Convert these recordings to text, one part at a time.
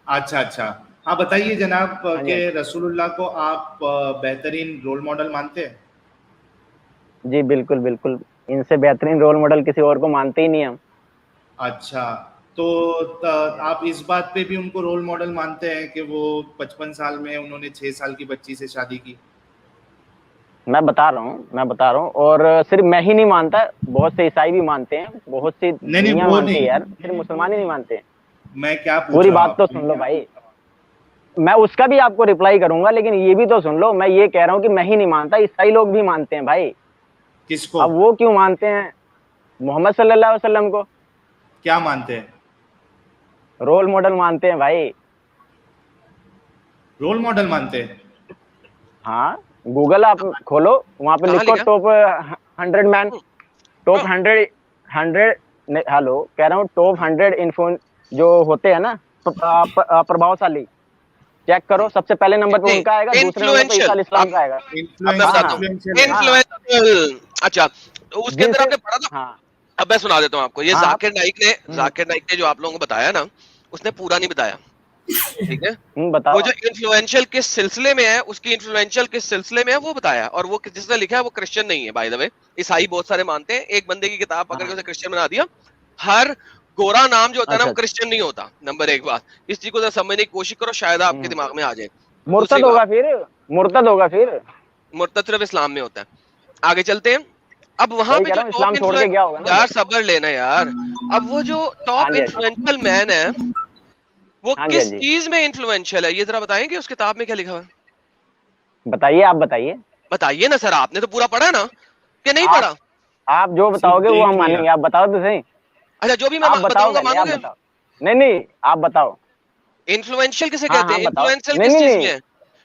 अच्छा अच्छा। हाँ बताइए जनाब हाँ जी, कि हाँ जी। रसूलुल्लाह को आप बेहतरीन रोल मॉडल मानते हैं? जी बिल्कुल बिल्कुल, इनसे बेहतरीन रोल मॉडल किसी और को मानते ही नहीं हम। अच्छा, तो आप इस बात पे भी उनको रोल मॉडल मानते हैं कि वो 55 साल में उन्होंने 6 साल की बच्ची से शादी की? मैं बता रहा हूँ और सिर्फ मैं ही नहीं मानता, बहुत से ईसाई भी मानते हैं, बहुत सी नहीं नहीं दुनिया वो मानती है नहीं, यार, सिर्फ मुसलमान ही नहीं मानते। मैं क्या पूछ पूरी रहा हूँ बात तो आपसे? सुन लो भाई, मैं उसका भी आपको रिप्लाई करूंगा, लेकिन ये भी तो सुन लो। मैं ये कह रहा हूँ कि मैं ही नहीं मानता, ईसाई लोग भी मानते हैं भाई। किसको? अब वो क्यों मानते हैं? मोहम्मद सल्लल्लाहु अलैहि वसल्लम को क्या मानते हैं? रोल मॉडल मानते हैं भाई। रोल मॉडल मानते हैं? हाँ, गूगल आप खोलो, वहां पे कहाँ लिखो लिखा? टॉप 100 मैन, टॉप हाँ। 100, 100, हेलो कह रहा हूँ, टॉप 100 इन्फ्लुएंस जो होते हैं ना, प्रभावशाली, चेक करो, सबसे पहले नंबर पे उनका आएगा, नहीं, दूसरे नंबर पे ईसा इन्फ्लुएंशियल। इस्लाम अब का आएगा। अब मैं इन्फ्लुएंस हाँ बताता हाँ हूँ, इन्फ्लुएंशियल है। हाँ हाँ, इन्फ्लुएंशियल। अच्छा, तो उसके अंदर जिनसे, आपने पढ़ा था। हाँ अब मैं सुना देता हूँ आपको, ये हाँ आप, हम्म जाकिर नाइक ने जो आप लोगों को बताया ना, उसने पूरा नहीं बताया। ठीक है। वो बताओ। जो इन्फ्लुएंशियल किस सिलसिले में है, उसकी इन्फ्लुएंशियल किस सिलसिले में है वो बताया, और वो जिसने लिखा है वो क्रिश्चियन नहीं है बाय द वे। ईसाई बहुत सारे मानते हैं, एक बंदे की किताब पकड़ के हाँ, उसे क्रिश्चियन बना दिया। हर गोरा नाम जो होता है ना, अच्छा वो अच्छा, क्रिश्चियन नहीं होता। नंबर एक बात, इस चीज को जरा समझने की कोशिश करो, शायद आपके हम्म, दिमाग में आ जाए। दूसरी मुर्तद बात, होगा फिर, मुर्तद होगा फिर। मुर्तद सिर्फ इस्लाम में होता है। आगे चलते हैं। अब वहां वही पे कह जो रहा हूँ, टॉप इस्लाम छोड़ के इन्फ्लुएंस, गया होगा ना यार उधर। सब्र लेना यार। अब वो जो हाँ टॉप जी, हाँ जी, इन्फ्लुएंशियल मैन है, वो हाँ जी, हाँ किस जी, चीज में इन्फ्लुएंशियल है, ये जरा बताएंगे उस किताब में क्या लिखा हुआ है? बताइए, आप बताइए। बताइए ना सर, आपने तो पूरा पढ़ा ना, कि नहीं आप पढ़ा? आप जो सिर्फ बताओगे वो हम देख लिया। मानेंगे, आप बताओ तो सही। अच्छा, जो भी मैं आप बताओ बताऊंगा पहले, आप मानोगे? बताओ। नहीं नहीं, आप बताओ। इन्फ्लुएंशियल किसे हाँ कहते हाँ हैं? बताओ, इन्फ्लुएंशियल नहीं किस नहीं चीज में है?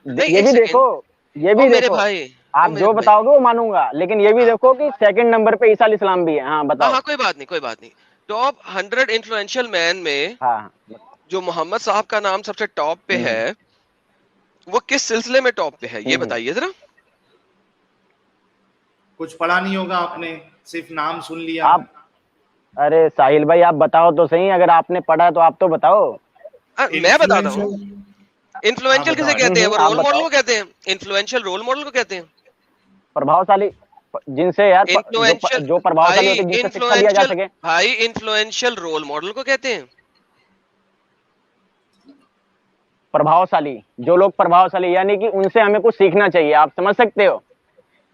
नहीं, नहीं, ये एक भी देखो, सेकेंड। ये ओ भी मेरे देखो। भाई, ओ आप मेरे जो भाई। बताओगे वो मानूंगा, लेकिन ये भी हाँ देखो कि सेकंड नंबर पे ईसा इस्लाम भी है। हाँ हाँ बताओ। हाँ, कोई बात नहीं, कोई बात नहीं। टॉप 100 इन्फ्लुएंशियल मैन में हाँ हाँ, जो मोहम्मद साहब का नाम सबसे टॉप पे हम्म है, वो किस सिलसिले में टॉप पे है, ये हम्म। बताइए जरा। कुछ पढ़ा नहीं होगा आपने, सिर्फ नाम सुन लिया। आप, अरे साहिल भाई, आप बताओ तो सही, अगर आपने पढ़ा है तो आप तो बताओ। मैं बताता हूँ। इन्फ्लुएंशियल। हाँ इन्फ्लुएंशियल किसे बताओ। कहते हैं? वो आप रोल मॉडल बताओ। को कहते हैं। इन्फ्लुएंशियल रोल मॉडल को कहते हैं। प्रभावशाली, जिनसे यार इन्फ्लुएंशियल, जो प्रभावशाली भाई होते हैं, जिनसे शिक्षा लिया जा इन्फ्लुएंशियल, सके। भाई इन्फ्लुएंशियल रोल मॉडल को कहते हैं। प्रभावशाली, जो लोग प्रभावशाली, यानी कि उनसे हमें कुछ सीखना चाहिए, आप समझ सकते हो,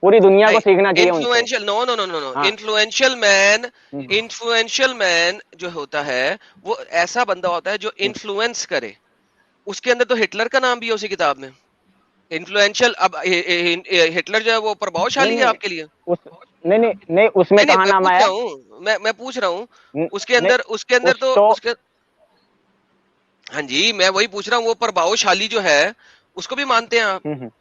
पूरी दुनिया को नहीं, सीखना चाहिए उनसे। Influential, no no no no no, हाँ, influential man, hmm, influential man जो होता है, वो ऐसा बंदा होता है जो हम्म, इन्फ्लुएंस करे। उसके अंदर तो हिटलर का नाम भी है उसी किताब में। इन्फ्लुएंशियल, अब हिटलर जो है वो नहीं प्रभावशाली है नहीं, आपके लिए? उस नहीं नहीं नहीं, उसमें नहीं नहीं, कहाँ मैं नाम पूछ रहा आया? हूँ, मैं पूछ रहा हूँ। नहीं, उसके अंदर उस तो तो उसके, हाँ जी, मैं वही पूछ रहा हूँ, वो प्रभावशाली जो है उसको भी मानते हैं आप?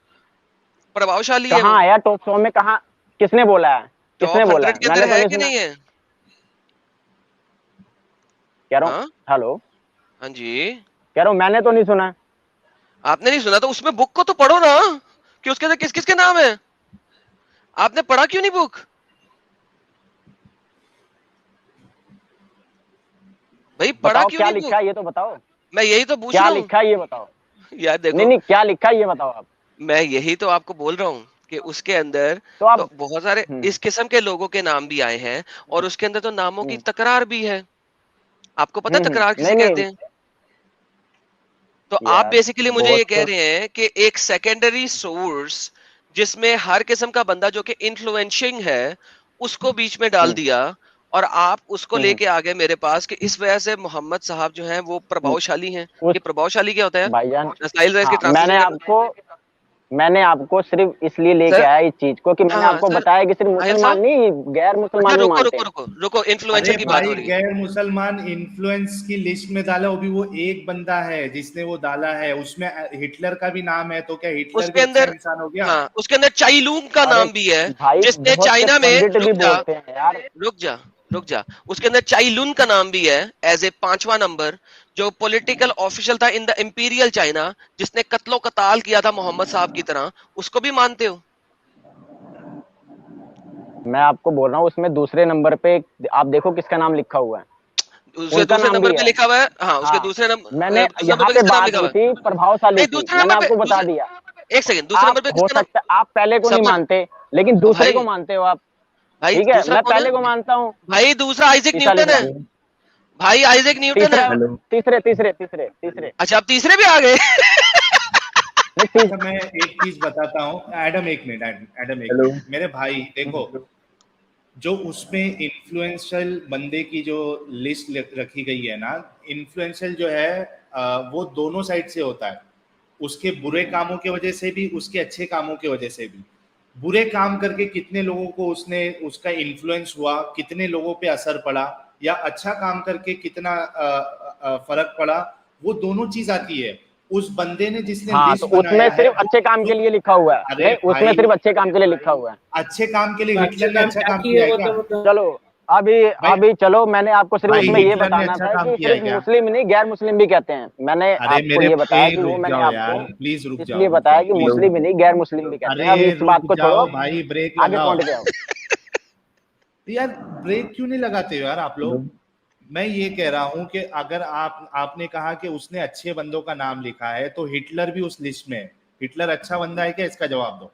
प्रभावशाली है कहाँ वो? आया टॉप 100 में, कहाँ, किसने बोला है? किसने टॉप बोला 100 है? के अंदर मैंने तो है नहीं कि सुना। नहीं है? कह रहा हूँ, हाँ हेलो, हाँ जी। कह रहा हूँ मैंने तो नहीं सुना। आपने नहीं सुना तो उसमें बुक को तो पढ़ो ना, कि उसके अंदर किस किस के नाम है। आपने पढ़ा क्यों नहीं बुक? भाई पढ़ा बताओ क्यों क्या नहीं लिखा बुक? है, ये तो बताओ। मैं यही तो पूछ क्या रहा हूँ। लिखा है ये बताओ। यार नहीं देखो, नहीं, क्या लिखा है ये बताओ आप। मैं यही तो आपको बोल रहा हूँ कि उसके अंदर तो आप, तो बहुत सारे हम्म इस किस्म के लोगों के नाम भी आए हैं, और उसके अंदर तो नामों की हम्म तकरार भी है। आपको पता है तकरार किसे नहीं कहते नहीं हैं? तो आप यार, बेसिकली मुझे बहुत ये कह तो, रहे हैं कि एक सेकेंडरी सोर्स जिसमें हर किस्म का बंदा जो कि इन्फ्लुएंशिंग है, उसको बीच में डाल हम्म दिया, और आप उसको हम्म लेके आ गए मेरे पास कि इस वजह से मोहम्मद साहब जो हैं वो हम्म, प्रभावशाली हैं। उस, ये प्रभावशाली क्या होता है? भाईजान, नसाइल राइज की हाँ, ट्रांसलेशन क्या करता मैंने आपको सिर्फ इसलिए है लेके सर? आया इस चीज को, कि हाँ मैंने हाँ आपको सर, बताया कि सिर्फ आहिल मुसलमान साहब। नहीं, गैर अच्छा, मुसलमान भी रुको मानते रुको हैं। रुको रुको, अरे इन्फ्लुएंशियल की बात भाई, हो रही है। गैर मुसलमान इन्फ्लुएंस की लिस्ट में डाला, वो भी वो एक बंदा है जिसने वो डाला है, उसमें हिटलर का भी नाम है, तो क्या हिटलर उसके भी अच्छा अंदर, इंसान हो गया? हाँ, उसके अंदर चाइलूंग का अरे नाम भी है, भाई, जिसने बहुत से चाइना में, पंडित भी रुक जा, बोलते हैं यार। रुक जा, रुक जा, उसके अंदर चाइलुन का नाम भी है एज ए पांचवा नंबर, जो पॉलिटिकल ऑफिशियल था इन द इंपीरियल चाइना, जिसने कत्लो कताल किया था मोहम्मद साहब की तरह। उसको भी मानते हो? मैं आपको बोल रहा हूँ, उसमें दूसरे नंबर पे आप देखो किसका नाम लिखा हुआ है। उसके उनका दूसरे नाम नंबर भी पे है। लिखा हुआ है, हाँ उसके हाँ, दूसरे नंबर मैंने दूसरे यहाँ नंबर पे पे किसका नाम बात लिखा हुई हुआ है? थी प्रभावशाली नहीं की, दूसरे मैंने नंबर पे आपको बता दिया। एक सेकंड, दूसरे नंबर आप पे हो किसका नाम? सकता आप पहले को नहीं सपना मानते, लेकिन दूसरे को भाई, मानते हो आप। भाई ठीक है, दूसरा मैं कौन पहले है? को मानता हूँ, भाई दूसरा आइजैक ईसा न्यूटन है। इस्लाम। भाई आइजैक न्यूटन है। तीसरा, तीसरे तीसरे तीसरे तीसरे अच्छा, आप तीसरे भी आ गए। नहीं अच्छा मैं एक चीज बताता हूँ, एडम एक मिनट, एडम एक मिनट, मेरे भाई देखो, जो उसमें इन्फ्लुएंशियल बंदे की जो लिस्ट रखी गई है ना, इन्फ्लुएंशियल जो है वो दोनों साइड से होता है, उसके बुरे कामों की वजह से भी, उसके अच्छे कामों की वजह से भी। बुरे काम करके कितने लोगों को उसने उसका इन्फ्लुएंस हुआ, कितने लोगों पे असर पड़ा, या अच्छा काम करके कितना फर्क पड़ा, वो दोनों चीज आती है। उस बंदे ने जिसने हाँ, तो लिस्ट उसमें बनाया है सिर्फ वो, अच्छे काम के लिए लिखा हुआ है। अरे नहीं, उसमें भाई, सिर्फ अच्छे काम के लिए लिखा हुआ है। अच्छे काम के लिए तो अच्छे हिटलर ने काम अच्छा क्या काम किए किया है वो क्या? तो बताओ। चलो, अभी भाई, अभी चलो, मैंने आपको सिर्फ भाई उसमें ये हिटलर ने बताना अच्छा था काम कि किया है सिर्फ क्या? मुस्लिम नहीं, गैर मुस्लिम भी कहते हैं। मैंने अरे आपको मेरे ये बताया कि वो रुक मैंने जाओ आपको यार, प्लीज इसलिए रुक बताया जाओ कि प्लीज। मुस्लिम ही नहीं, गैर मुस्लिम भी कहते हैं। अब अरे इस रुक बात को छोड़ो, जाओ भाई, ब्रेक आगे लगाओ। पॉइंट पे आओ। यार ब्रेक क्यों नहीं लगाते हो यार आप लोग? मैं ये कह रहा हूं कि अगर आपने कहा कि उसने अच्छे बंदों का नाम लिखा है, तो हिटलर भी उस लिस्ट में है। हिटलर अच्छा बंदा है क्या? इसका जवाब दो।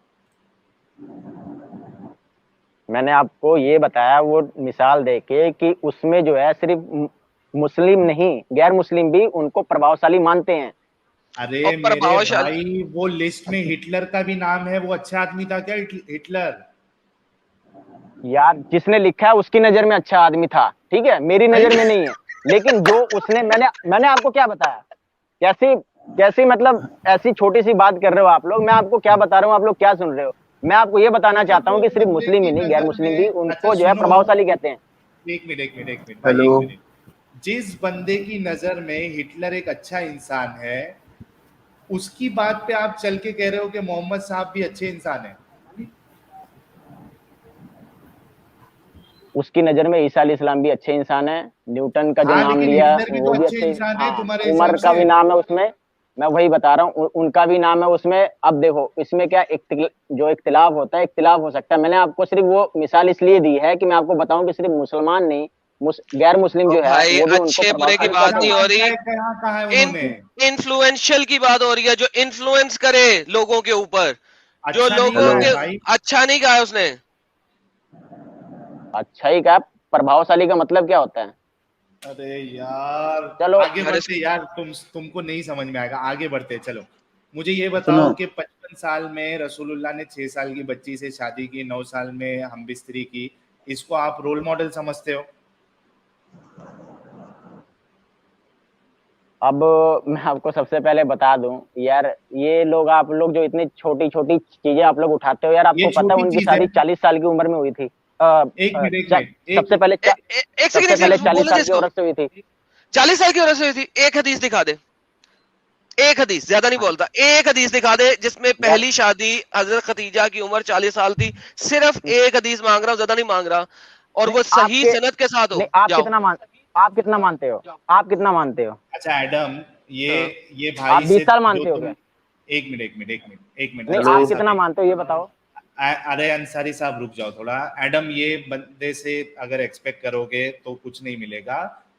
मैंने आपको ये बताया वो मिसाल देके कि उसमें जो है सिर्फ मुस्लिम नहीं, गैर मुस्लिम भी उनको प्रभावशाली मानते हैं। अरे और मेरे प्रभावशाली, भाई, वो लिस्ट में हिटलर का भी नाम है, वो अच्छा आदमी था क्या हिटलर? यार, जिसने लिखा है उसकी नजर में अच्छा आदमी था, ठीक है, मेरी भाई नजर में नहीं है। लेकिन जो उसने, मैंने आपको क्या बताया, कैसी कैसी मतलब ऐसी छोटी सी बात कर रहे हो आप लोग। मैं आपको क्या बता रहा हूँ, आप लोग क्या सुन रहे हो? मैं आपको ये बताना अच्छा चाहता वो हूँ कि सिर्फ बंदे मुस्लिम ही की नहीं, गैर नजर मुस्लिम भी में, अच्छा उनको जो है सुनो, प्रभावशाली कहते हैं। एक मिनट एक मिनट एक मिनट भाई, एक मिनट। जिस बंदे की नजर में हिटलर एक अच्छा इंसान है, उसकी बात पे आप चल के कह रहे हो कि मोहम्मद साहब भी अच्छे इंसान है? उसकी नजर में ईसा अलैहिस्सलाम भी अच्छे इंसान है, न्यूटन का जो हाँ नाम लेकिन लिया हिटलर भी तो वो भी अच्छे अच्छे। इंसान है हाँ, तुम्हारे हिसाब उमर का से। भी नाम है उसमें। मैं वही बता रहा हूँ, उनका भी नाम है उसमें। अब देखो, इसमें क्या जो इख्तिलाफ होता है, इख्तिलाफ हो सकता है। मैंने आपको सिर्फ वो मिसाल इसलिए दी है कि मैं आपको बताऊं कि सिर्फ मुसलमान नहीं, गैर मुस्लिम और जो है भाई वो भी उनको अच्छे बुरे की प्रभावशाली बात कहते अच्छा नहीं हैं। हो अच्छा रही, है, कहा है इन उन्होंने? इन्फ्लुएंशियल की बात हो रही है, जो इन्फ्लुएंस करे लोगों के ऊपर, जो अच्छा नहीं लोगों कहा है के, भाई। अच्छा नहीं कहा उसने। अच्छा ही कहा। प्रभावशाली का मतलब क्या होता है? अरे यार, चलो, आगे अरे बढ़ते यार, तुमको नहीं समझ में आएगा, आगे बढ़ते चलो। मुझे ये बताओ कि 55 साल में रसूलुल्लाह ने 6 साल की बच्ची से शादी की, 9 साल में हम बिस्तरी की, इसको आप रोल मॉडल समझते हो? अब मैं आपको सबसे पहले बता दूं यार, ये लोग, आप लोग जो इतनी छोटी छोटी चीजें आप लोग उठाते हो यार, ये आपको पता है छोटी उनकी चीज है। शादी 40 साल की उम्र में हुई थी। एक मिनट एक मिनट सबसे पहले एक सेकंड, सबसे एक पहले सेकंड 40 बोलने दे साल की इसको। औरत से हुई थी। 40 साल की उम्र से हुई थी? एक हदीस दिखा दे, एक हदीस, ज्यादा नहीं हाँ, बोलता, एक हदीस दिखा दे जिसमें यार, पहली शादी हजरत खतीजा की उम्र 40 साल थी। सिर्फ एक हदीस मांग रहा हूं, ज्यादा नहीं मांग रहा, और नहीं वो सही आपके सनद के साथ हो। नहीं, जाओ। आप कितना मानते हो? आप कितना मानते हो? अच्छा एडम, ये हाँ। ये आप भाई 20 से साल जो मानते हो तुम, क्या? एक मिनट एक मिनट एक मिनट एक मिनट, नहीं, अंसारी आप साहब कितना मानते हो ये बताओ। अरे अंसारी साहब रुक जाओ थोड़ा। एडम, ये बंदे से अगर एक्सपेक्ट करोगे तो कुछ नहीं मिलेगा।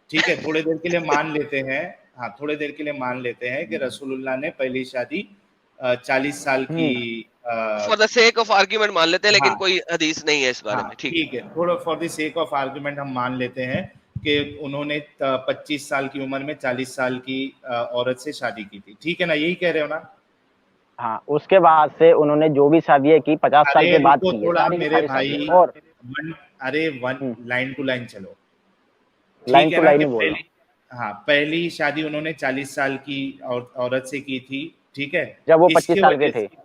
ठीक है, थोड़ी देर के लिए मान लेते हैं, हाँ थोड़ी देर के लिए मान लेते हैं कि रसूलुल्लाह ने पहली शादी 40 साल की, हम्म। For the sake of argument मान लेते हैं, लेकिन हाँ कोई हदीस नहीं है इस बारे हाँ में, ठीक है। ठीक है, थोड़ा for the sake of argument हम मान लेते हैं कि उन्होंने 25 साल की उम्र में 40 साल की औरत से शादी की थी, ठीक है ना? यही कह रहे हो ना? हाँ, उसके बाद से उन्होंने जो भी शादियां की 50 साल अरे के बाद रुको की है, थोड़ा सारी की मेरे सारी भाई, शादियां। और वन, अरे one, hmm, line to line चलो। लाइन ठीक है टू ना लाइन कि ही बोल रहा हूँ। पहली, हाँ पहली शादी उन्होंने 40 साल की औरत से की थी, ठीक है? जब वो 25 इसके साल के वजह थे। से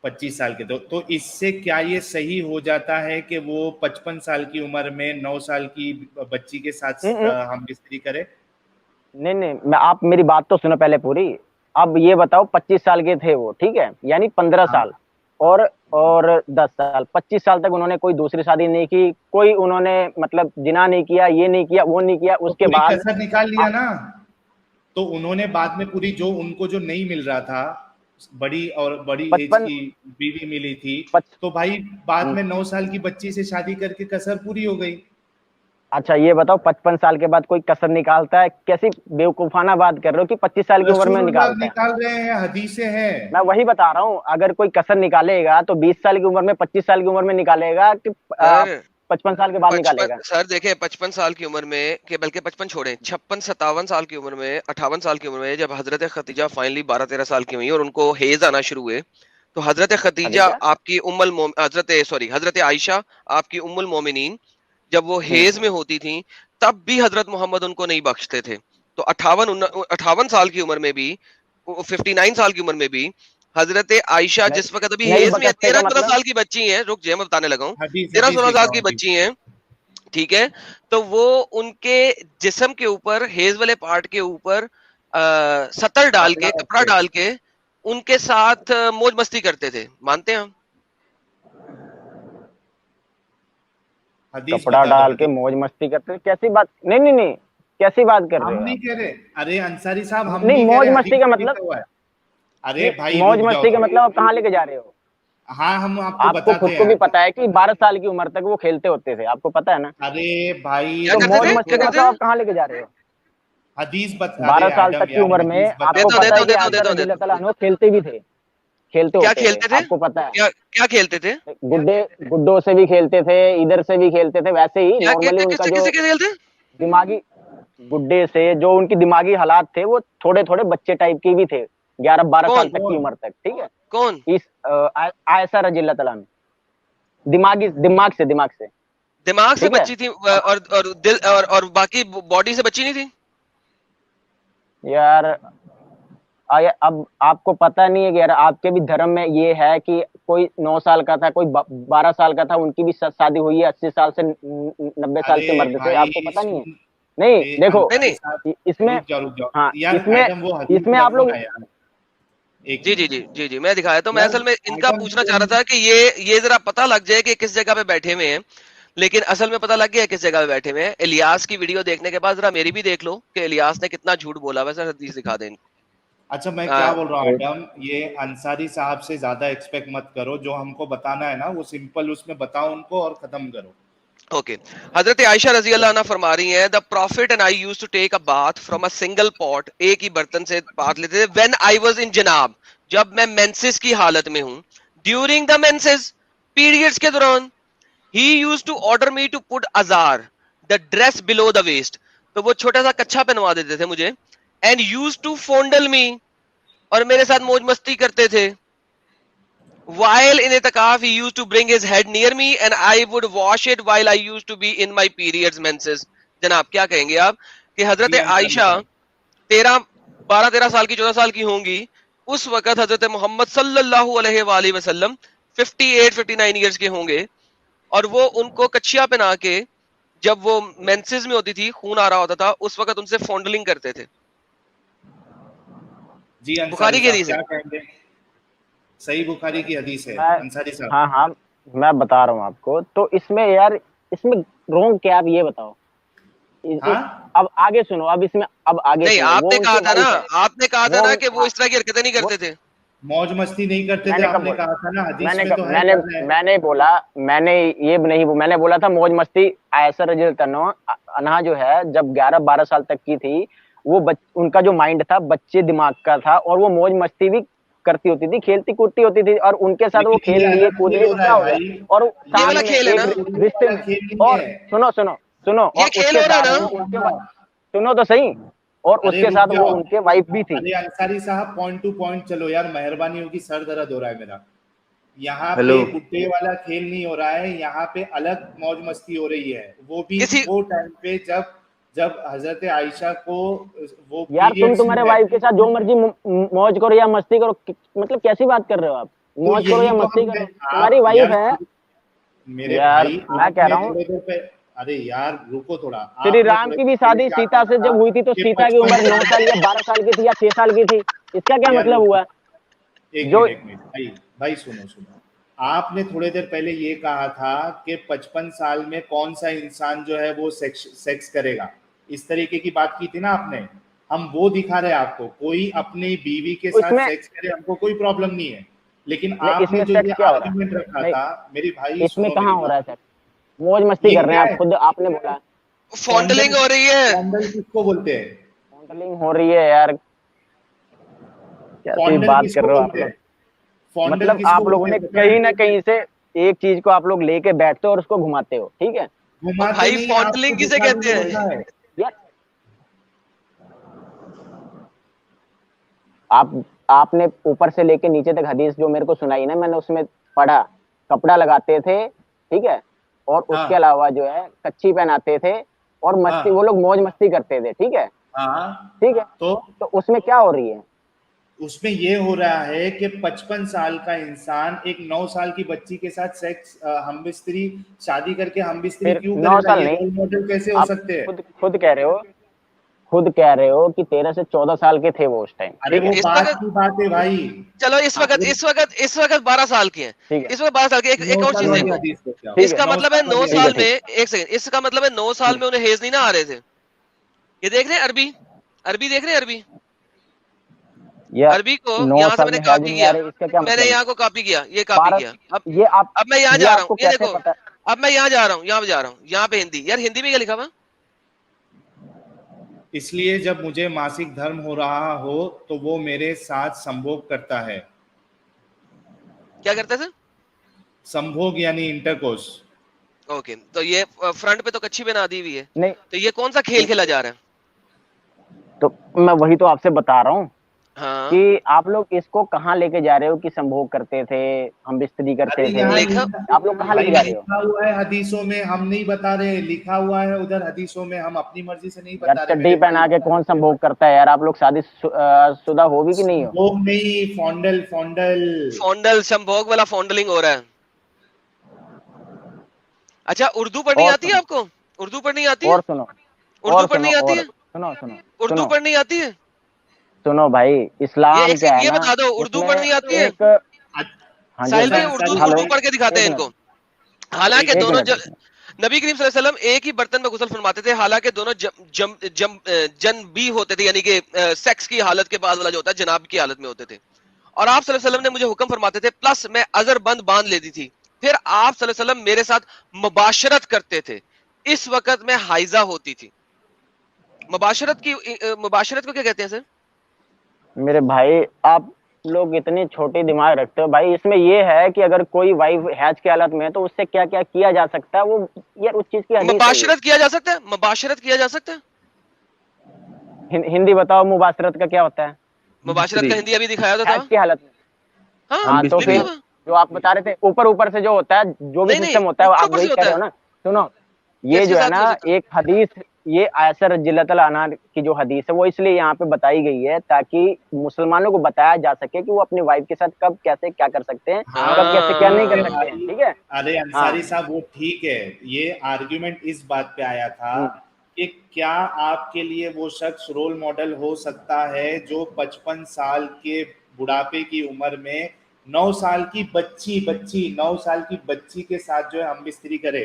25 साल के, तो इससे क्या ये सही हो जाता है कि वो 55 साल की उम्र में 9 साल की बच्ची के हम्म, साथ हम बिस्तरी करे? नहीं नहीं, मैं, आप मेरी बात तो सुनो पहले पूरी। अब ये बताओ, 25 साल के थे वो, ठीक है, यानी 15 हाँ, साल और 10 साल, 25 साल तक उन्होंने कोई दूसरी शादी नहीं की, कोई उन्होंने मतलब जिना नहीं किया, ये नहीं किया, वो नहीं किया। तो उसके पूरी बाद कसर निकाल लिया ना। तो उन्होंने बाद में पूरी, जो उनको जो नहीं मिल रहा था, बड़ी और बड़ी एज 55 की बीवी मिली थी, पच, तो भाई बाद हम्म, में 9 साल की बच्ची से शादी करके कसर पूरी हो गई। अच्छा ये बताओ, 55 साल के बाद कोई कसर निकालता है? कैसी बेवकूफाना बात कर रहे हो कि 25 साल की उम्र में रसूलुल्लाह निकालता है? निकाल रहे हैं, हदीसें हैं। मैं वही बता रहा हूँ, अगर कोई कसर निकालेगा तो 20 साल की उम्र में, 25 साल की उम्र में निकालेगा कि सर 55 साल के बाद 55 निकालेगा? सर देखें 55 साल की उम्र में के बल्कि 55 छोड़ें, 56-57 साल की उम्र में, 58 साल की उम्र में जब हजरत खतीजा फाइनली 12-13 साल की हुई और उनको हेज आना शुरू हुए, तो हजरत खतीजा खदीजा। आपकी हजरत आयशा आपकी उम्मुल मोमिनीन, जब वो हेज में होती थी तब भी हजरत मोहम्मद उनको नहीं बख्शते थे। तो 58 साल की उम्र में भी, 59 साल की उम्र में भी हजरत आयशा नहीं, जिस वक्त अभी नहीं हेज में बकसते का 13-14 मतलब? साल की बच्ची हैं, रुक जाइए मैं बताने लगा हूँ, हदीस हदीस 13-16 लिख साल रहा हूँ, की हदीस। बच्ची हैं, ठीक है। तो वो उनके जिस्म के ऊपर, हेज वाले पार्ट के ऊपर सतर डाल कपड़ा के, कपड़ा रखते। डाल के उनके साथ मौज मस्ती करते थे, मानते हैं हम? हदीस कपड़ा बता दो, डाल के हदीस। मौज मस्ती करते? कैसी बात? नहीं नहीं नहीं, कैसी बात कर रहे हम हो नहीं आप? कह रहे, अरे अंसारी साहब, हम नहीं, नहीं कह मौज रहे, मस्ती हदीस का में मतलब? लिखा हुआ है। अरे नहीं, भाई मौज रुक जाओ मस्ती का थोड़ा। मतलब आप कहाँ लेके जा रहे हो? हाँ, हम आपको आपको खुद बताते को हैं। भी पता है कि 12 साल की उम्र तक वो खेलते होते थे, आपको पता है ना? अरे भाई क्या तो रुक करते मौज थे, जाओ मस्ती क्या का थोड़ा। करते मतलब थे? आप कहाँ लेके जा रहे हो? अरे 12 साल एडम तक की यार, उम्र में हदीस बता आपको दो। पता है कि देता आयशा हूँ, रजी देता अल्लाह हूँ। तआला अन्हा खेलते भी थे, खेलते क्या होते थे, खेलते थे? आपको पता है? क्या क्या खेलते थे? गुड्डे, गुड्डों से भी खेलते थे, इधर से भी खेलते थे, वैसे ही क्या नॉर्मली क्या उनका किससे जो किससे क्या खेलते? दिमागी, गुड्डे से जो उनकी दिमागी हालात थे वो थोड़े थोड़े बच्चे टाइप के भी थे, 11-12 साल कौन तक की कौन? उम्र तक, ठीक है? कौन? इस आयशा रजी अल्लाह तआला अन्हा, दिमागी, दिमाग से, दिमाग से ठीक है? बच्ची थी, अब और दिल और बाकी बॉडी से बच्ची नहीं थी? यार अब आपको पता नहीं है कि यार आपके भी धर्म में ये है कि कोई 9 साल का था, कोई 12 साल का था, उनकी भी शादी हुई है 80 साल से 90 साल अरे के मर्द से, आपको भाई पता नहीं है? सुन, नहीं ए देखो, नहीं अंसारी नहीं। साहब, इसमें, रुक जाओ हाँ यार, इसमें, एडम वो हदीस इसमें आप रखो लोग, ना यार, एक जी जी मिनट। जी जी जी, मैं दिखाया, तो मैं यार असल में इनका एडम पूछना चाह तुम, रहा था कि ये जरा पता लग जाए कि किस जगह पे बैठे हुए हैं, लेकिन असल में पता लग गया किस जगह पे बैठे हुए हैं। इलियास की वीडियो देखने के बाद जरा मेरी भी देख लो कि इलियास ने कितना झूठ बोला। वैसे हदीस दिखा दें इनको। अच्छा मैं क्या आ, बोल रहा हूँ एडम, ये अंसारी साहब से ज्यादा एक्सपेक्ट मत करो, जो हमको बताना है ना वो सिंपल उसमें बताओ उनको और खत्म करो। ओके, हजरत आयशा रजी अल्लाह अन्हा फरमा रही हैं, the prophet and I used to take a bath from a single pot, एक ही बर्तन से बाथ लेते थे, व्हेन आई वाज इन जनाब, जब मैं मेंसेस की हालत में हूं, ड्यूरिंग द मेंसेस, पीरियड्स के दौरान, he used to order me to put ajar, the dress below the waist, तो वो छोटा सा कच्छा पहनवा देते थे मुझे, and used to fondle me, और मेरे साथ मौज मस्ती करते थे। While in itikaf, he used to bring his head near me and I would wash it while I used to be in my periods menses. जनाब क्या कहेंगे आप कि हजरत जी अंसारी आयशा साहब, 12-13 साल की, 14 साल की होंगी उस वक्त, हजरत मोहम्मद सल्लल्लाहु अलैहि वसल्लम 58-59 ईयर्स के होंगे, और वो उनको कच्छिया पहना के, जब वो मेंसेस में होती थी, खून आ रहा होता था, उस वक्त उनसे फॉन्डलिंग करते थे। जी अंसारी बुखारी की साहब हदीस है। क्या कहेंगे? सही बुखारी की हदीस है मैं, अंसारी साहब। हाँ हाँ, मैं बता रहा हूँ आपको, तो इसमें यार, इसमें रोंग क्या, आप ये बताओ। हाँ, अब आगे सुनो, अब इसमें, अब आगे नहीं, सुनो, वो आपने कहा उनके था ना, वाइफ है, आपने कहा था वो, ना कि वो हाँ, इस तरह की हरकतें नहीं वो, करते थे। मौज मस्ती नहीं करते थे मैंने कब आपने बोला? कहा था ना, हदीस मैंने में कब, तो है, मैंने कर रहे हैं। मैंने बोला, मैंने ये नहीं, मैंने बोला था मौज मस्ती आयशा रजी अल्लाह अन्हा जो है, जब 11-12 साल तक की थी, वो उनका जो माइंड था बच्चे दिमाग का था, और वो मौज मस्ती भी करती होती थी, खेलती कूदती होती थी, और उनके साथ वो लेकिन खेल ये लिए अलग कूद खेल लिए हो तो रहा क्या है हो गया? भाई, और ये साथ वाला में खेल है एक ना? रिश्ते वाला में, खेल नहीं और है। सुनो सुनो सुनो, ये और खेल उसके हो रहा है साथ ना? वो उनके सुनो तो सही, और अरे उसके रुक साथ वो जाओ, उनके वाइफ भी थी। अरे अंसारी साहब पॉइंट टू पॉइंट चलो यार, मेहरबानी होगी, सर दर्द हो रहा है मेरा। यहाँ हेलो, पे गुड्डे वाला खेल नहीं हो रहा है, यहाँ पे अलग मौज मस्ती हो रही है, वो भी किसी वो टाइम पे जब जब हजरत आयशा को वो यार तुम पीरियड्स में तुम्हारे वाइफ रहती के साथ जो मर्जी मौज करो या मस्ती करो, मतलब कैसी बात कर रहे हो आप? तो मौज करो यही या तो मस्ती हम, करो, तुम्हारी आप वाइफ यार है। मेरे यार भाई, मैं कह आपने रहा हूँ, थोड़े देर पे, अरे यार रुको थोड़ा, श्री आपने राम थोड़े की देर भी पहले शादी क्या सीता कहा से था जब हुई थी तो कि सीता की 55 उम्र 9 साल, साल या 12 साल की थी या 6 साल की थी, इसका क्या यार मतलब रुक हुआ? जो एक मिनट भाई, भाई सुनो सुनो, आपने थोड़ी देर पहले ये कहा था कि 55 साल में कौन सा इंसान जो है वो सेक्स करेगा, इस तरीके की बात की थी ना आपने। हम वो दिखा रहे हैं आपको, कोई अपनी बीवी के साथ इसमें, सेक्स करे हमको कोई प्रॉब्लम नहीं है, लेकिन नहीं आपने इसमें जो ये सेक्स क्या हो रहा है? आर्ग्यूमेंट रखा नहीं, था, मेरी भाई इसमें सुनो मेरी कहाँ हो रहा बात, है सेक्स? मौज मस्ती ये कर रहे क्या हैं आप, है? खुद आपने बोला। फॉन्डलिंग हो रही है। फॉन्डल किसको बोलते हैं? फॉन्डलिंग हो रही है यार, कैसी फॉन्डल बात किसको कर रहे हो आप बोलते हैं? लोग। फॉन्डल मतलब किसको आप लोगों बोलते ने हैं पता कहीं है? ना कहीं से एक चीज को आप लोग लेके बैठते हो और उसको घुमाते हो, ठीक है घुमाते भाई नहीं, फॉन्डलिंग आपको किसे दिखा कहते दूंगा हैं? पता है। यार। आपने ऊपर से लेके नीचे तक हदीस जो मेरे को सुनाई ना, मैंने उसमें पढ़ा, कपड़ा लगाते थे, ठीक है, और उसके हाँ अलावा जो है कच्ची पहनाते थे, और मस्ती, वो हाँ लोग मौज मस्ती करते थे, ठीक है, हाँ। ठीक है। तो तो उसमें क्या हो रही है? उसमें ये हो रहा है कि 55 साल का इंसान एक 9 साल की बच्ची के साथ सेक्स हम बिस्तरी शादी करके हम बिस्तरी फिर क्यों 9 करेगा? साल ये नहीं, रोल मॉडल कैसे हो आप सकते हैं? खुद कह रहे हो, खुद कह रहे हो कि 13 से 14 साल के थे वो उस टाइम, अरे ठीक वो है। इस बात वक्त की बात है भाई। चलो, इस हाँ, वक्त इस वक्त 12 साल की है। ठीक है, इस वक्त 12 साल की। नौ एक और साल चीज वाली देखो, हदीस को क्या? ठीक है, इसका नौ मतलब है साल 9 वाली ठीक है, साल हदीस। में, ठीक एक सेकंड, इसका मतलब है 9 साल में उन्हें हेज नहीं ना आ रहे थे। ये देख रहे हैं अरबी, अरबी देख रहे हैं अरबी, है। या अरबी को 9 यहां से साल मैंने में हैज कॉपी नहीं आ किया, रहे, इसका क्या मैंने मतलब है? यहाँ को कॉपी किया, ये कॉपी 12, किया। ये आप, अब मैं यहाँ ये जा रहा हूँ, आपको ये कैसे देखो, पता? अब मैं यहाँ जा रहा हूँ, यहाँ पे जा रहा हूँ, यहाँ पे हिंदी, यार हिंदी में क्या लिखा हुआ? इसलिए जब मुझे मासिक धर्म हो रहा हो तो वो मेरे साथ संभोग करता है। क्या करते थे? संभोग यानी इंटरकोर्स। ओके, तो ये फ्रंट पे तो कच्ची बना दी हुई है, नहीं, तो ये कौन सा खेल खेला जा रहा है? तो मैं वही तो आपसे बता रहा हूँ हाँ, कि आप लोग इसको कहाँ लेके जा रहे हो कि संभोग करते थे, हम बिस्तरी अरे करते थे, यहाँ लिखा, आप लोग कहाँ भाई लेके जा रहे हो? लिखा हुआ है हदीसों में, हम नहीं बता रहे, लिखा हुआ है उधर हदीसों में, हम अपनी मर्जी से नहीं यार बता रहे चड्डी मेरे भाई। पहना के कौन संभोग करता है यार? आप लोग शादी शुदा हो भी कि नहीं हो? संभोग नहीं, फॉन्डल फॉन्डल। फॉन्डल, संभोग वाला फॉन्डलिंग हो रहा है। अच्छा, उर्दू पढ़नी और आती है सुनो, आपको? उर्दू पढ़नी आती है? और सुनो, उर्दू और सुनो, पढ़नी आती और है? सुनो, सुनो, उर्दू सुनो, पढ़नी आती है? सुनो भाई, ये इस्लाम एक क्या सेकंड, है ये ना, बता दो, उर्दू उसमें पढ़नी आती है? एक, हाँ जी, हाँ साहिल जी, भाई, अच्छा उर्दू अंसारी हेलो, उर्दू भाई, पढ़ के दिखाते एक हैं मिनट, इनको। हालांकि एक एक दोनों मिनट, एक मिनट, नबी करीम सल्लल्लाहु अलैहि वसल्लम एक ही बर्तन में गुस्ल फरमाते थे, हालांकि दोनों जन भी होते थे, यानी कि सेक्स की हालत के बाद वाला जो होता है जनाब की हालत में होते थे। और आप सल्लल्लाहु अलैहि वसल्लम ने मुझे हुक्म फरमाते थे, प्लस मैं अजर बंद बांध लेती थी, फिर आप सल्लल्लाहु अलैहि वसल्लम मेरे साथ मुबाशरत करते थे, इस वक्त मैं हाइजा होती थी। मुबाशरत को क्या कहते हैं सर? मेरे भाई आप लोग इतनी छोटी दिमाग रखते हो भाई। इसमें ये है कि अगर कोई वाइफ हैज की हालत में है तो उससे क्या क्या किया जा सकता है, वो यार उस चीज की हदीस है ये। मुबाशरत किया जा सकता है, मुबाशरत किया जा सकता है। हिंदी बताओ, मुबाशरत का क्या होता है? मुबाशरत का हिंदी अभी दिखाया तो था। हैज की हालत में। हाँ, हाँ तो लिखा फिर हुआ। जो आप बता रहे थे ऊपर ऊपर से जो होता है, जो भी नहीं नहीं, सिस्टम होता है, वो ऊपर आप ऊपर से वही कह होता रहे है, हो ना। सुनो, ये किसके जो है साथ ना नहीं हो सकता? एक हदीस, ये आयशा रज़ियल्लाहु अन्हा की जो हदीस है वो इसलिए यहाँ पे बताई गई है ताकि मुसलमानों को बताया जा सके कि वो अपनी वाइफ के साथ कब कैसे क्या कर सकते हैं, कब कैसे क्या नहीं अरे कर हाँ, सकते हैं, भाई, ठीक है। अरे हाँ। अंसारी साहब वो ठीक है, ये आर्ग्यूमेंट इस बात पे आया था हम्म, कि क्या आपके लिए वो शख्स रोल मॉडल हो सकता है जो 55 साल के बुढ़ापे की उम्र में 9 साल की बच्ची बच्ची 9 साल की बच्ची के साथ जो है हम बिस्तरी करे?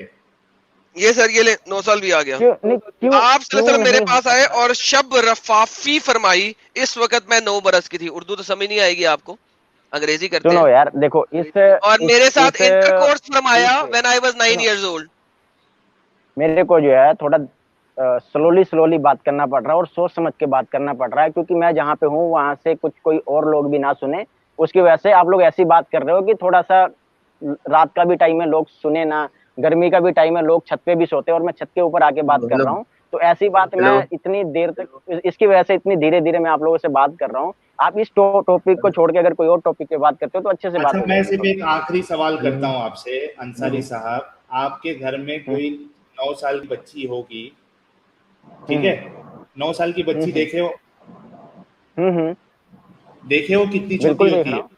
ये सर, ये ले 9 साल भी आ गया। क्यों नहीं, क्यों आप सल्लल्लाहु अलैहि क्यों वसल्लम मेरे नहीं हो पास आए सकता? और शब रफाफी फरमाई, इस वक्त मैं 9 बरस की थी। उर्दू तो समझ नहीं आएगी आपको, अंग्रेजी करते सुनो हैं। यार देखो, और मेरे साथ इस इंटरकोर्स फरमाया इस व्हेन आई वाज 9 सुनो, इयर्स ओल्ड। मेरे को जो है थोड़ा स्लोली स्लोली बात करना पड़ रहा है और सोच समझ के बात करना पड़ रहा है, क्योंकि मैं जहाँ पे हूँ वहां से कुछ कोई और लोग भी ना सुने, उसकी वजह से आप लोग ऐसी बात कर रहे हो कि थोड़ा सा रात का भी टाइम है, लोग सुने ना, गर्मी का भी टाइम है, लोग छत पे भी सोते हैं और मैं छत के ऊपर आके बात कर हेलो रहा हूँ। तो ऐसी बात मैं हेलो इतनी देर तक, इसकी वजह से इतनी धीरे धीरे मैं आप लोगों से बात कर रहा हूँ। आप इस टॉपिक को छोड़ के अगर कोई और टॉपिक पे बात करते हो तो अच्छे से बात अच्छा हो मैं जाएगी सिर्फ थोड़ी। एक आखिरी सवाल करता हूँ आपसे अंसारी साहब, आपके घर में हम्म, कोई 9 साल की बच्ची होगी, ठीक हम्म, है? 9 साल की हम्म, बच्ची देखे हो? हम्म, देखे हो कितनी छोटी बिल्कुल देख होती रहा है? हूँ।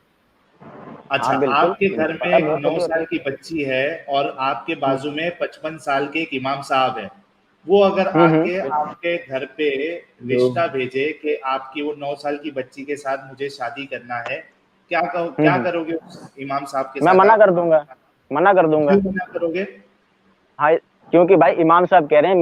अच्छा, हाँ बिल्कुल, आपके घर मुझे पता है में बहुत नौ छोटी होती साल है। की बच्ची है और आपके हम्म, बाजू में 55 साल के एक इमाम साहब है, वो अगर आके आपके घर पे हेलो रिश्ता भेजे कि आपकी वो 9 साल की बच्ची के साथ मुझे शादी करना है, क्या हम्म, करोगे उस इमाम साहब के मैं साथ मना आप? कर दूंगा, मना कर दूंगा। क्यों मना करोगे? हाँ, क्योंकि भाई इमाम साहब कह रहे हैं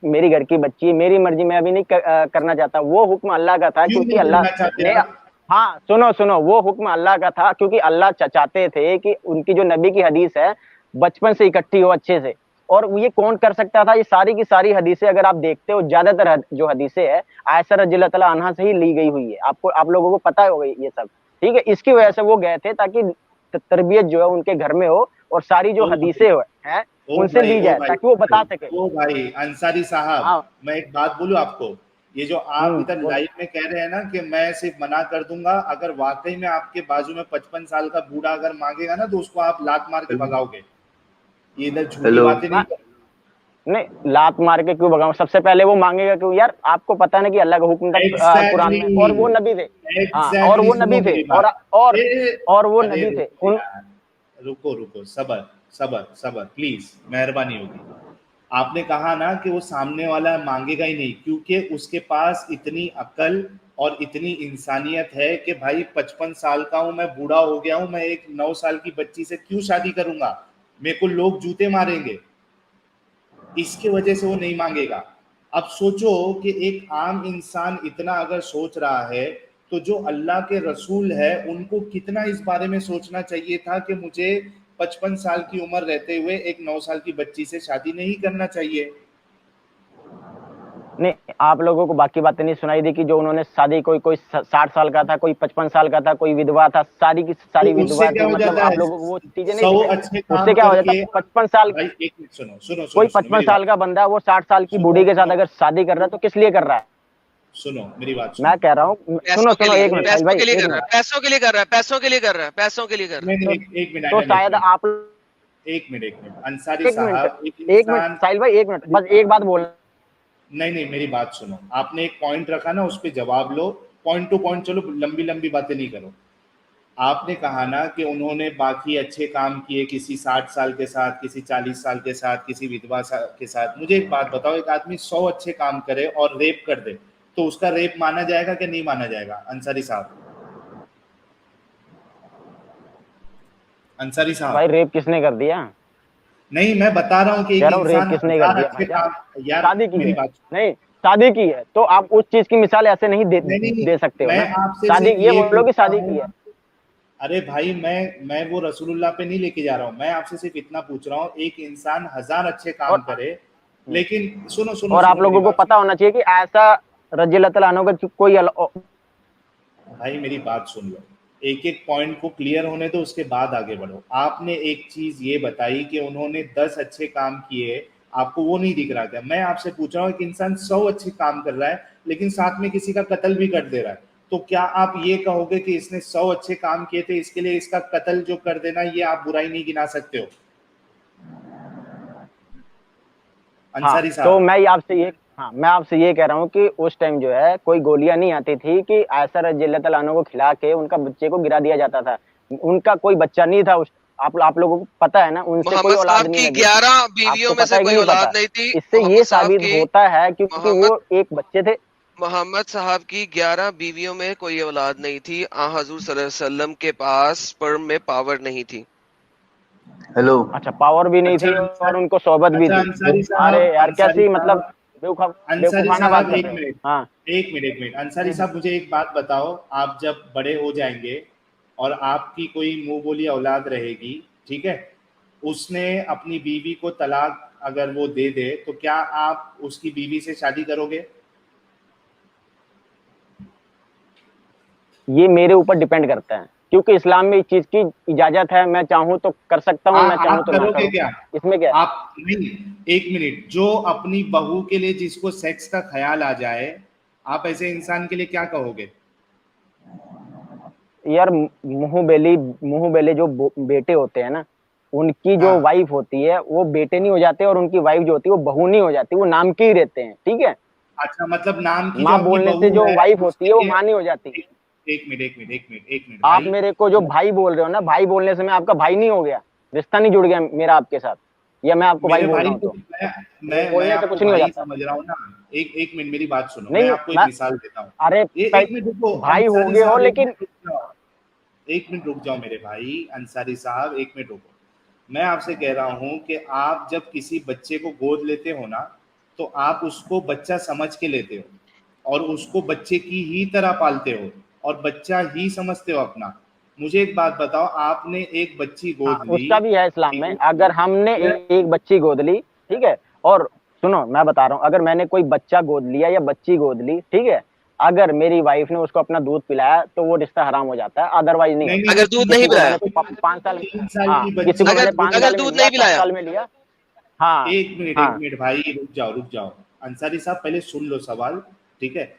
मेरी घर की बच्ची है, मेरी मर्जी, मैं अभी नहीं करना चाहता। वो हुक्म अल्लाह का था, क्यों क्योंकि नहीं अल्लाह करना चाहते ने, आप? हाँ सुनो सुनो, वो हुक्म अल्लाह का था क्योंकि अल्लाह चाहते थे कि उनकी जो नबी की हदीस है बचपन से इकट्ठी हो अच्छे से, और ये कौन कर सकता था? ये सारी की सारी हदीसें अगर आप देखते हो, ज्यादातर जो हदीसें है आयशा रज़ियल्लाहु तआला अन्हा से ही ली गई हुई है। आपको, आप लोगों को पता होगा ये सब, ठीक है। इसकी वजह से वो गए थे ताकि तरबियत जो है उनके घर में हो और सारी जो हदीसें हैं उनसे ली जाए ताकि वो बता सके। ओ भाई अंसारी साहब, हाँ, मैं एक बात बोलूं आपको, ये जो आप इधर लाइव में कह रहे हैं ना कि मैं सिर्फ मना कर दूंगा, अगर वाकई में आपके बाजू में 55 साल का बूढ़ा अगर मांगेगा ना तो उसको आप लात मार के भगाओगे। ये इधर झूठी बातें नहीं कर। नहीं, लात मार के क्यों भगाऊं? सबसे पहले वो मांगेगा क्यों यार? आपको पता है ना कि अल्लाह का हुक्म था कुरान में, और वो नबी थे। हाँ, और वो नबी थे, और वो नबी थे। रुको रुको, सबर सबर सबर प्लीज, मेहरबानी होगी। आपने कहा ना कि वो सामने वाला मांगेगा ही नहीं, क्योंकि उसके पास इतनी अकल और इतनी इंसानियत है कि भाई 55 साल का हूं मैं, बूढ़ा हो गया हूं मैं, एक 9 साल की बच्ची से क्यों शादी करूंगा, मेरे को लोग जूते मारेंगे, इसके वजह से वो नहीं मांगेगा। अब सोचो कि एक आम इंसान इतना अगर सोच रहा है तो जो अल्लाह के रसूल है उनको कितना इस बारे में सोचना चाहिए था कि मुझे 55 साल की उम्र रहते हुए एक 9 साल की बच्ची से शादी नहीं करना चाहिए। नहीं, आप लोगों को बाकी बातें नहीं सुनाई दी कि जो उन्होंने शादी, कोई 60 साल का था, कोई 55 साल का था, कोई विधवा था, सारी की सारी तो विधवा थी। मतलब आप लोगों को वो चीजें नहीं दिखाई। उससे क्या हो जाता है? 55 साल, भाई एक मिनट सुनो सुनो कोई सुनो 55 साल का बंदा वो 60 साल की बूढ़ी के साथ अगर शादी कर रहा है तो किस लिए कर रहा है? सुनो मेरी बात सुनो। मैं कह रहा हूँ, सुनो सुनो, एक मिनट भाई, पैसों के लिए कर रहा है, पैसों के लिए कर रहा है, पैसों के लिए कर रहा है, पैसों के लिए कर रहा है। एक मिनट, तो शायद आप, एक मिनट अंसारी साहब, एक मिनट साहिल भाई, एक मिनट बस, एक बात बोल। नहीं मेरी बात सुनो, आपने एक पॉइंट रखा ना, उस पर जवाब लो, पॉइंट टू पॉइंट चलो, लंबी लंबी बातें नहीं करो। आपने कहा ना कि उन्होंने बाकी अच्छे काम किए, किसी 60 साल के साथ, किसी 40 साल के साथ, किसी विधवा के साथ। मुझे एक बात बताओ, एक आदमी 100 अच्छे काम करे और रेप कर दे तो उसका रेप माना जाएगा कि नहीं माना जाएगा? अंसारी साहब, अंसारी साहब। भाई रेप किसने कर दिया? नहीं, मैं बता रहा हूँ कि एक इंसान किसने कर दिया अच्छे काम, यार शादी की मेरी है, बात नहीं शादी की है तो आप उस चीज की मिसाल ऐसे नहीं दे सकते हो मैं ना। आपसे शादी, ये बोलो कि शादी की है। अरे भाई, मैं वो रसूलुल्लाह पे नहीं लेके जा रहा हूँ, मैं आपसे सिर्फ इतना पूछ रहा हूँ, एक इंसान 1000 अच्छे काम करे, लेकिन सुनो सुनो, और आप लोगों को पता होना चाहिए कि ऐसा रज़ियल्लाहु तआला अन्हु का कोई भाई मेरी बात सुन लो, एक एक पॉइंट को क्लियर होने दो, उसके बाद आगे बढ़ो। आपने एक चीज ये बताई कि उन्होंने 10 अच्छे काम किए, आपको वो नहीं दिख रहा क्या? मैं आपसे पूछ रहा हूँ, एक इंसान 100 अच्छे काम कर रहा है लेकिन साथ में किसी का कत्ल भी कर दे रहा है, तो क्या आप ये कहोगे कि इसने 100 अच्छे काम किए थे इसके लिए इसका कत्ल जो कर देना, ये आप बुराई नहीं गिना सकते हो? अंसारी साहब, तो मैं आपसे ये कह रहा हूँ कि उस टाइम जो है कोई गोलियां नहीं आती थी कि आयशा रज़ियल्लाहु तआला अन्हा को खिला के उनका बच्चे को गिरा दिया जाता था। उनका कोई बच्चा नहीं था। आप लोगों को पता है ना, उनसे कोई औलाद नहीं लगी। 11 बीवियों में से कोई औलाद नहीं थी। इससे ये साबित होता है क्योंकि वो एक बच्चे थे। मोहम्मद साहब की 11 बीवियों में कोई औलाद नहीं थी। हजूर सल्लल्लाहु अलैहि वसल्लम के पास स्पर्म में पावर नहीं थी। हेलो, अच्छा, पावर भी नहीं थी और उनको सोबत भी थी। अरे यार, कैसी मतलब बेवकूफाना बात कर रहे हो। हाँ, एक मिनट अंसारी साहब, मुझे एक बात बताओ, आप जब बड़े हो जाएंगे और आपकी कोई मुंह बोली औलाद रहेगी, ठीक है, उसने अपनी बीवी को तलाक अगर वो दे दे तो क्या आप उसकी बीवी से शादी करोगे? ये मेरे ऊपर डिपेंड करता है क्योंकि इस्लाम में इस चीज की इजाजत है। मैं चाहूँ तो कर सकता हूँ, मैं चाहूँ तो ना करूँ। क्या इसमें क्या आप नहीं, एक मिनट, जो अपनी बहू के लिए जिसको सेक्स का ख्याल आ जाए, आप ऐसे इंसान के लिए क्या कहोगे? यार, मुंह बेले जो बेटे होते हैं ना, उनकी जो वाइफ होती है वो बेटे नहीं हो जाते, और उनकी वाइफ जो होती है वो बहू नहीं हो जाती, वो नाम की ही रहते हैं। ठीक है, अच्छा, मतलब नाम की माँ बोलने से जो वाइफ होती है वो माँ नहीं हो जाती। एक मिनट आप मेरे को जो भाई बोल रहे हो ना, भाई बोलने से मैं आपका भाई नहीं हो गया, रिश्ता नहीं जुड़ गया मेरा आपके साथ, या मैं आपको भाई बोल रहा हूँ तो मैं बोलने से कुछ नहीं हो जाता। समझ रहा हूँ ना। एक मिनट मेरी बात सुनो, नहीं, मैं आपको एक मिसाल देता हूँ। अरे एक मिनट रुको, भाई हो गए हो, लेकिन एक मिनट रुक जाओ मेरे भाई अंसारी साहब, एक मिनट रुको। मैं आपसे कह रहा हूँ कि आप जब किसी बच्चे को गोद लेते हो ना, तो आप उसको बच्चा समझ के लेते हो और उसको बच्चे की ही तरह पालते हो और बच्चा ही समझते हो अपना। मुझे एक बात बताओ, आपने एक बच्ची गोद ली, उसका भी है इस्लाम में, अगर हमने एक बच्ची गोद ली, ठीक है। और सुनो मैं बता रहा हूँ, अगर मैंने कोई बच्चा गोद लिया या बच्ची गोद ली, ठीक है, अगर मेरी वाइफ ने उसको अपना दूध पिलाया तो वो रिश्ता हराम हो जाता है, अदरवाइज नहीं होता। अगर दूध नहीं पिलाया, 5 साल, 3 साल हाँ, की किसी बच्ची, को मैंने 5 अगर साल में दूध लिया, नहीं 7 पिलाया, साल में लिया। हाँ एक हाँ मिनट भाई, रुक जाओ अंसारी साहब, पहले सुन लो सवाल, ठीक है।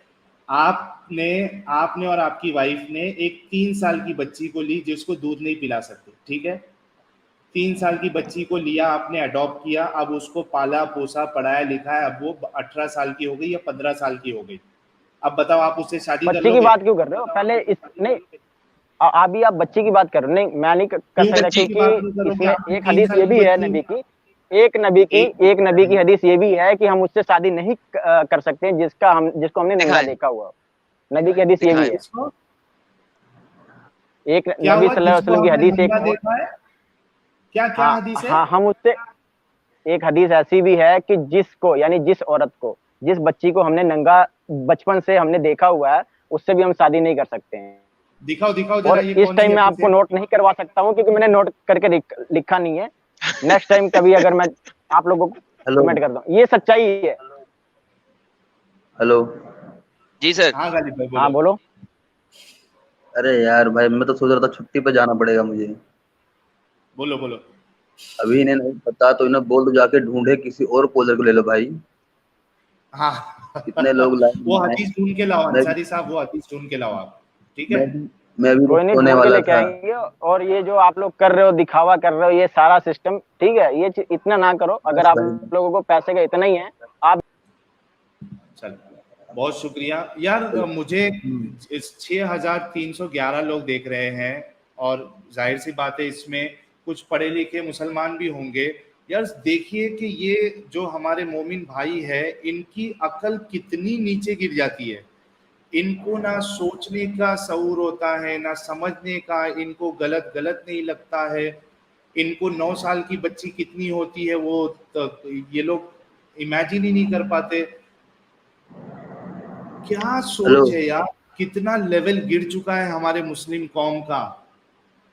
आपने आपने और आपकी वाइफ ने एक 3 साल की बच्ची को ली जिसको दूध नहीं पिला सकते, ठीक है। 3 साल की बच्ची को लिया आपने, अडॉप्ट किया, अब उसको पाला पोसा पढ़ाया लिखाया, अब वो 18 साल की हो गई या 15 साल की हो गई। अब बताओ आप उससे शादी कर बच्चे की लोगे? बात क्यों कर रहे हो पहले? इस नहीं, अभी आप बच्चे की बात कर रहे हो। नहीं, मैं नहीं कर क्यों सकता, बच्ची की बात नहीं क्योंकि करोगे? इसमें आपने एक 3 हदीस साल ये की भी है बच्ची, नबी की, एक नबी की हदीस ये भी है कि हम उससे शादी नहीं कर सकते जिसको हमने नंगा दिखाएं, देखा हुआ। नबी की हदीस ये भी दिखाएं। है। किसको एक क्या नबी हुआ, सल्लल्लाहु अलैहि जिसको वसल्लम की हमने हदीस एक नंगा और, देखा है? क्या क्या हाँ हदीस है? हाँ, हम उससे एक हदीस ऐसी भी है कि जिसको, यानी जिस औरत को, जिस बच्ची को हमने नंगा बचपन से हमने देखा हुआ है, उससे भी हम शादी नहीं कर सकते हैं। दिखाओ दिखाओ जरा, और ये इस कौन सी टाइम मैं हदीस आपको है? नोट नहीं करवा सकता हूँ क्योंकि मैंने नोट करके लिखा नहीं है। नेक्स्ट टाइम कभी अगर मैं आप लोगों को हेलो कमेंट करता हूँ, ये सच्चाई है। हेलो। जी सर। हाँ गालिब भाई हाँ बोलो। बोलो। अरे यार भाई, मैं तो सोच रहा था छुट्टी पे जाना पड़ेगा मुझे। बोलो बोलो। अभी इन्हें नहीं पता तो इन्हें बोल दो जाके ढूंढे किसी और कॉलर को ले लो भाई। हाँ कितने लोग लाइन वो में हैं। हदीस ढूंढ के लाओ मैं भी अंसारी साहब, वो हदीस ढूंढ के लाओ आप, ठीक है। मैं भी मैं भी बस कोई नहीं, सोने ढूंढ के वाला लेके था। आएंगे। और ये जो आप लोग कर रहे हो, दिखावा कर रहे हो, ये सारा सिस्टम, ठीक है, ये इतना ना करो। अगर बस आप भाई। लोगों को पैसे का इतना ही है, आप चल, बहुत शुक्रिया यार। मुझे इस 6,311 लोग देख रहे हैं, और जाहिर सी बात है इसमें कुछ पढ़े लिखे मुसलमान भी होंगे। यार देखिए कि ये जो हमारे मोमिन भाई है, इनकी अकल कितनी नीचे गिर जाती है। इनको ना सोचने का शऊर होता है, ना समझने का, इनको गलत गलत नहीं लगता है। इनको 9 साल की बच्ची कितनी होती है वो तो ये लोग इमेजिन ही नहीं कर पाते। क्या हेलो। सोच है यार, कितना लेवल गिर चुका है हमारे मुस्लिम कौम का।